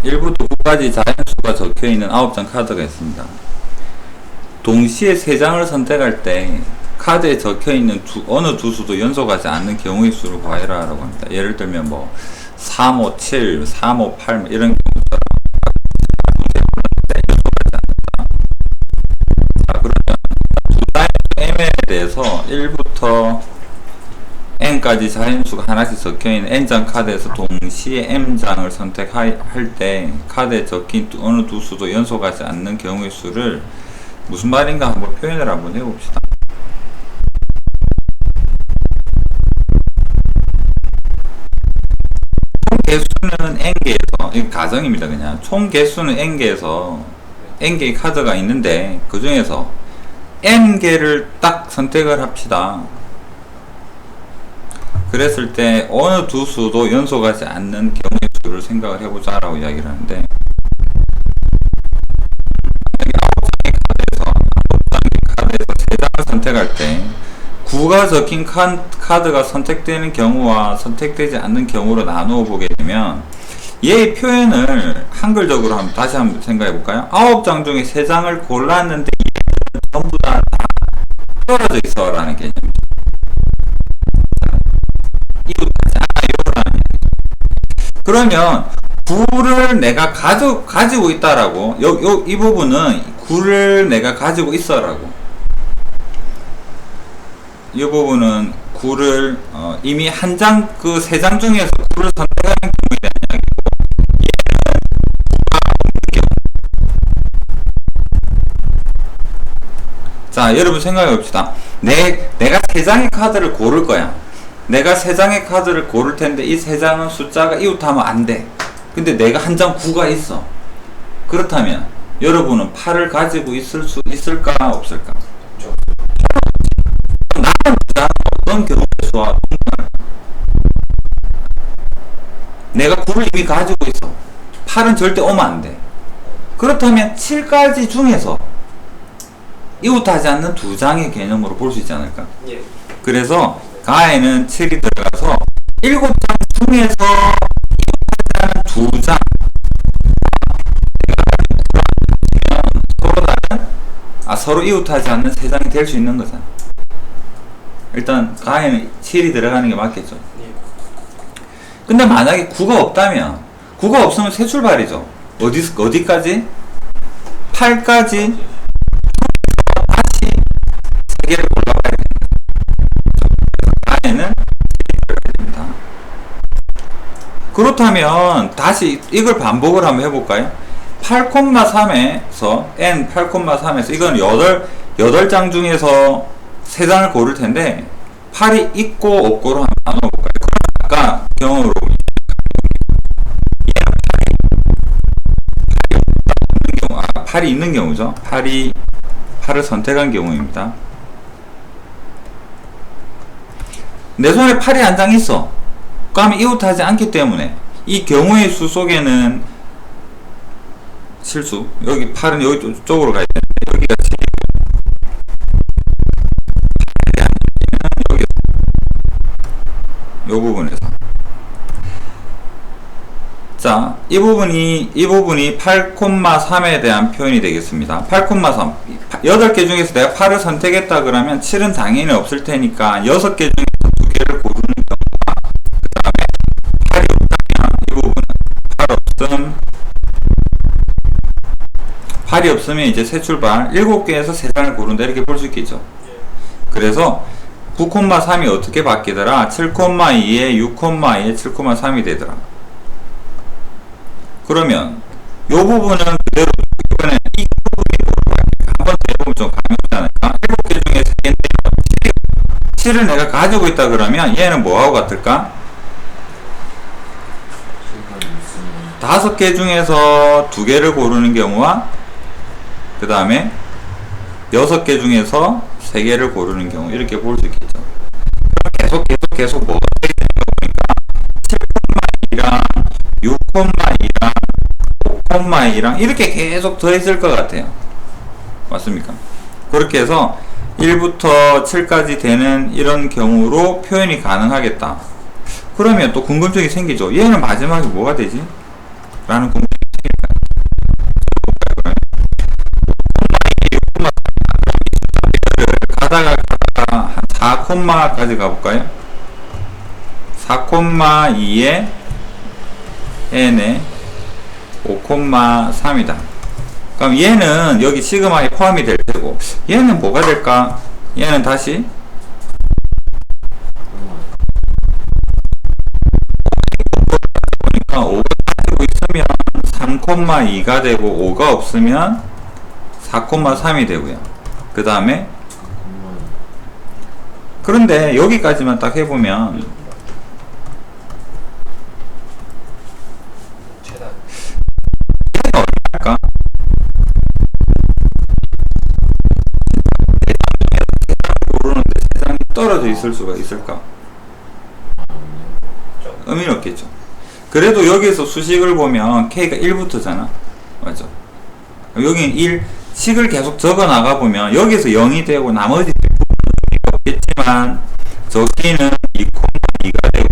1부터 9까지 자연수가 적혀있는 9장 카드가 있습니다. 동시에 3장을 선택할 때 카드에 적혀있는 어느 두 수도 연속하지 않는 경우의 수를 구하라 라고 합니다. 예를 들면 뭐 357, 358 이런 경우처럼 자, 그러면 두 단위 m에 대해서 1부터 n까지 자연수가 하나씩 적혀있는 n장 카드에서 동시에 m장을 선택할 때 카드에 적힌 어느 두 수도 연속하지 않는 경우의 수를 무슨 말인가 한번 표현을 한번 해봅시다. 총 개수는 n개에서, 이거 가정입니다. 그냥 총 개수는 n개에서 n개의 카드가 있는데 그 중에서 n개를 딱 선택을 합시다. 그랬을 때 어느 두 수도 연속하지 않는 경우의 수를 생각을 해보자 라고 이야기를 하는데, 카드에서 3장을 선택할 때 9가 적힌 카드가 선택되는 경우와 선택되지 않는 경우로 나누어 보게 되면 얘의 표현을 한글적으로 다시 한번 생각해 볼까요? 9장 중에 3장을 골랐는데 얘는 전부 다 떨어져 있어 라는 개념이죠. 그러면 9를 내가 가지고 있다라고, 이 부분은 9를 내가 가지고 있어라고, 이 부분은 9를 이미 한 장, 그 3장 중에서 9를 선택하는 경우에 대한 이야기고, 얘는 9가 없는 경우. 자, 여러분 생각해 봅시다. 내가 3장의 카드를 고를 거야. 내가 3장의 카드를 고를 텐데 이 3장은 숫자가 이웃하면 안 돼. 근데 내가 한 장 9가 있어. 그렇다면 여러분은 8을 가지고 있을 수 있을까 없을까? 나는 어떤 경우의 수와 동등할까? 내가 9를 이미 가지고 있어. 8은 절대 오면 안 돼. 그렇다면 7가지 중에서 이웃하지 않는 2장의 개념으로 볼 수 있지 않을까? 예. 그래서 가에는 7이 들어가서 7장 중에서 이웃하지 않는 2장, 서로 이웃하지 않는 3장이 될 수 있는 거잖아. 일단 가에는 7이 들어가는 게 맞겠죠. 근데 만약에 9가 없다면, 9가 없으면 새 출발이죠. 어디까지? 8까지 다시 3개를 골라봐야 됩니다. 가에는 7이 들어가야 됩니다. 그렇다면 다시 이걸 반복을 한번 해볼까요? 8,3에서 n 8,3에서 이건 8장 중에서 3장을 고를 텐데 8이 있고 없고로 한번 나눠볼까요? 그럼 아까 경험으로 얘는 8이 있는 경우죠. 8을 선택한 경우입니다. 내 손에 8이 한 장 있어. 그러면 이웃하지 않기 때문에 이 경우의 수 속에는 실수. 여기 8은 여기 쪽으로 가야 되는데 여기가 7이고 여기서 이 부분에서, 자, 이 부분이 8,3에 대한 표현이 되겠습니다. 8,3 8개 중에서 내가 8을 선택했다 그러면 7은 당연히 없을 테니까 6개 중에서 2개를 고르는 경우와 그 다음에 8이 없다면 이 부분은 8 없음, 8이 없으면 이제 새 출발 7개에서 3장을 고른다 이렇게 볼 수 있겠죠. 그래서 9,3이 어떻게 바뀌더라? 7,2에 6,2에 7,3이 되더라. 그러면 이 부분은 그대로, 이번에 이 부분이 한 번 더 해보면 좀 감이 오지 않을까? 7개 중에 3개인데 7을 내가 가지고 있다 그러면 얘는 뭐하고 같을까? 5개 중에서 2개를 고르는 경우와 그 다음에 6개 중에서 3개를 고르는 경우 이렇게 볼 수 있겠죠. 계속 뭐가 되는 보니까 7,2랑 6,2랑 5,2랑 이렇게 계속 더했을 것 같아요. 맞습니까? 그렇게 해서 1부터 7까지 되는 이런 경우로 표현이 가능하겠다. 그러면 또 궁금증이 생기죠. 얘는 마지막에 뭐가 되지? 라는 궁금증이 가다가 한 4콤마까지 가볼까요? 4,2에 n에 5,3이다. 그럼 얘는 여기 시그마에 포함이 될 테고, 얘는 뭐가 될까? 얘는 다시 보니까 5가 가지고 있으면 3,2가 되고 5가 없으면 4,3이 되고요. 그 다음에 그런데 여기까지만 딱 해보면 얼마일까? 모르는데 세상이 떨어져 있을 수가 있을까? 의미는 없겠죠. 그래도 여기서 수식을 보면 K가 1부터잖아. 맞죠? 여기는 1, 식을 계속 적어 나가 보면 여기서 0이 되고 나머지 부분은 없겠지만 적기는 2,2가 되고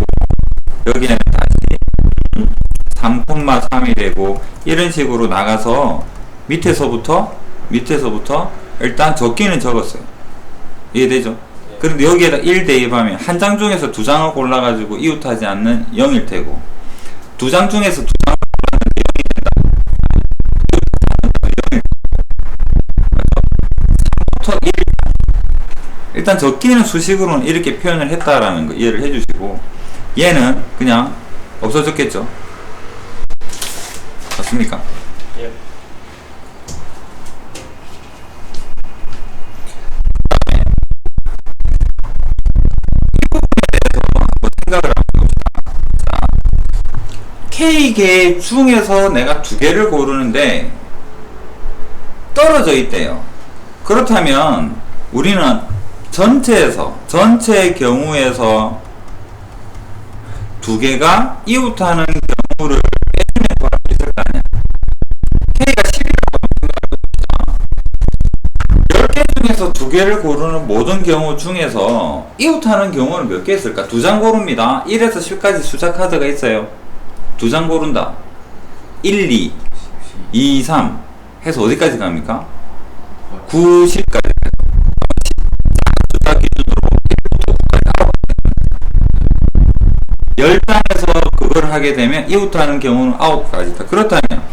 여기는 다시 3,3이 되고 이런 식으로 나가서 밑에서부터 일단 적기는 적었어요. 이해되죠? 그런데 여기에다 1 대입하면 한 장 중에서 두 장을 골라가지고 이웃하지 않는 0일 테고 두 장 중에서 두 장을 골랐는데 0이 된다. 일단 적기는 수식으로는 이렇게 표현을 했다라는 거 이해를 해주시고 얘는 그냥 없어졌겠죠. 맞습니까? 예. 생각을 한번 해봅시다. K개 중에서 내가 두 개를 고르는데 떨어져 있대요. 그렇다면 우리는 전체의 경우에서 두 개가 이웃하는 경우를 예전에 구할 수 있을 거 아니야. K가 10이라고 10개 중에서 두 개를 고르는 모든 경우 중에서 이웃하는 경우는 몇 개 있을까? 두 장 고릅니다. 1에서 10까지 숫자 카드가 있어요. 두 장 고른다. 1, 2, 2, 3 해서 어디까지 갑니까? 9, 10까지. 숫자 기준으로 10장에서 그걸 하게 되면 이웃하는 경우는 9가지다. 그렇다면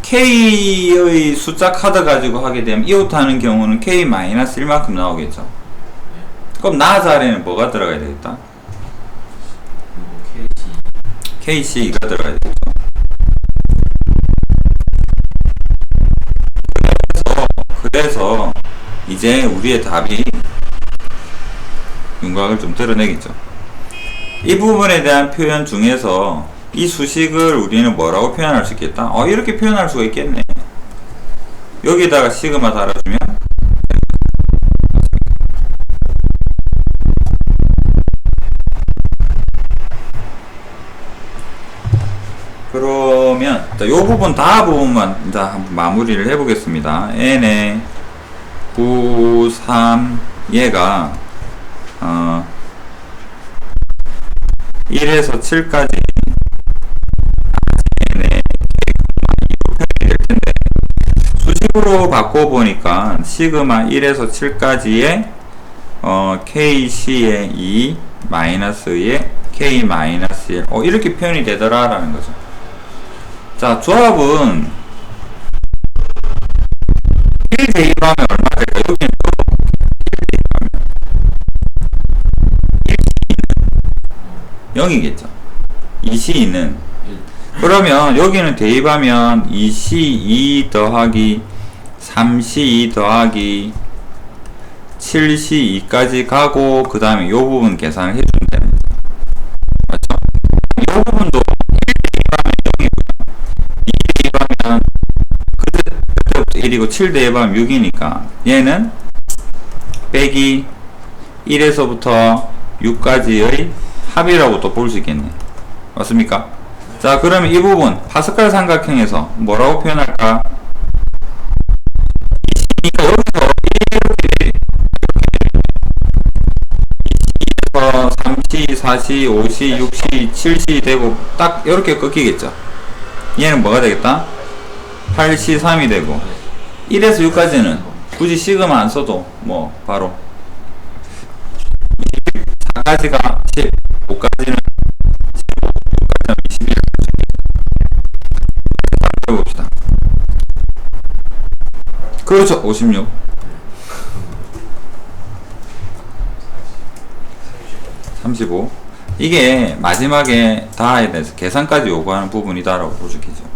K의 숫자 카드 가지고 하게 되면 이웃하는 경우는 K-1만큼 나오겠죠. 그럼 나 자리에는 뭐가 들어가야 되겠다? KC가 들어가야 되겠죠. 그래서 이제 우리의 답이 윤곽을 좀 드러내겠죠. 이 부분에 대한 표현 중에서 이 수식을 우리는 뭐라고 표현할 수 있겠다? 이렇게 표현할 수가 있겠네. 여기다가 시그마 달아주면 그러면 이 부분 부분만 이제 한번 마무리를 해보겠습니다. n에 9, 3 얘가 1에서 7까지 n에 표현이 될 텐데 수식으로 바꿔보니까 시그마 1에서 7까지의 KC의 2 마이너스의 K-1 이렇게 표현이 되더라 라는 거죠. 자, 조합은 1 대입하면 얼마 될까? 여기는 1 대입하면 0이겠죠. 2C2는 그러면 여기는 대입하면 2C2 더하기 3C2 더하기 7C2까지 가고 그 다음에 이 부분 계산을 해주면 됩니다. 맞죠? 이 부분도 1 대입하면 0이고요. 2 대입하면 그때부터 1이고 7 대입하면 6이니까 얘는 빼기 1에서부터 6까지의 합이라고 또 볼 수 있겠네. 맞습니까? 자, 그러면 이 부분 파스칼 삼각형에서 뭐라고 표현할까? 2C니까 여기서 이렇게 2C에서 3C, 4C, 5C, 6C, 7C 되고 딱 이렇게 꺾이겠죠. 얘는 뭐가 되겠다? 8C, 3이 되고 1에서 6까지는 굳이 시그마 안 써도 뭐 바로 4까지가 10, 5까지는 15, 6까지는 21. 해봅시다. 그렇죠. 56. 35. 이게 마지막에 다에 대해서 계산까지 요구하는 부분이다라고 보여주기죠.